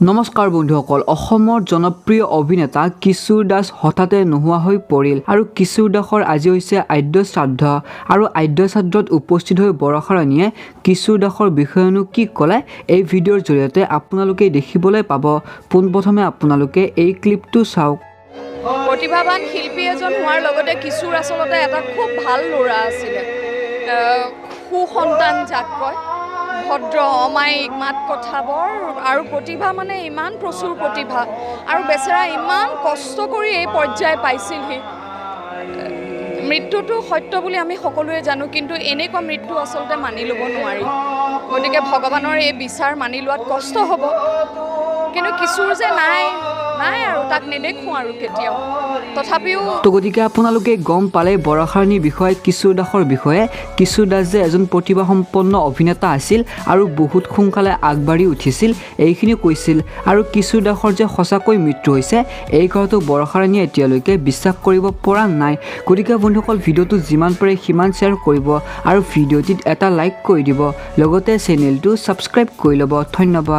নমস্কাৰ বন্ধুসকল অসমৰ জনপ্ৰিয় অভিনেতা কিশোৰ দাস হঠাতে নোহোৱা হৈ পৰিল আৰু কিশোৰ দাসৰ আজি হৈছে আদ্য শ্ৰাদ্ধ আৰু আদ্য শ্ৰাদ্ধত উপস্থিত হৈ বৰষা ৰাণীয়ে কিশোৰ দাসৰ বিষয়েনো কি ক'লে এই ভিডিঅ'ৰ জৰিয়তে আপোনালোকে দেখিবলৈ পাব পোনপ্ৰথমে আপোনালোকে এই ক্লিপটো চাওক প্ৰতিভাৱান শিল্পী এজন হোৱাৰ লগতে কিশোৰ আসলতে এটা খুব ভাল ল'ৰা আছিল সুসন্তান যাক কয় ভদ্ৰ অমায়িক মাত কথাবৰ আৰু প্ৰতিভা মানে ইমান প্ৰচুৰ প্ৰতিভা আৰু বেচেৰা ইমান কষ্ট কৰি এই পৰ্যায় পাইছিলহি মৃত্যুটো সত্য বুলি আমি সকলোৱে জানো কিন্তু এনেকুৱা মৃত্যু আসলতে মানি ল'ব নোৱাৰি গতিকে ভগৱানৰ এই বিচাৰ মানি লোৱাত কষ্ট হ'ব কিন্তু কিশোৰ যে নাই আৰু তাক নেদেখোঁ আৰু কেতিয়াও তথাপিও তো গতিকে আপোনালোকে গম পালে বৰষা ৰাণীৰ বিষয়ে কিশোৰ দাসৰ বিষয়ে কিশোৰ দাস যে এজন প্ৰতিভাসম্পন্ন অভিনেতা আছিল আৰু বহুত সোনকালে আগবাঢ়ি উঠিছিল এইখিনি কৈছিল আৰু কিশোৰ দাসৰ যে সঁচাকৈ মৃত্যু হৈছে এই কথাটো বৰষা ৰাণীয়ে এতিয়ালৈকে বিশ্বাস কৰিব পৰা নাই গতিকে বন্ধুসকল ভিডিঅ'টো যিমান পাৰে সিমান শ্বেয়াৰ কৰিব আৰু ভিডিঅ'টিত এটা লাইক কৰি দিব লগতে চেনেলটো ছাবস্ক্ৰাইব কৰি ল'ব ধন্যবাদ।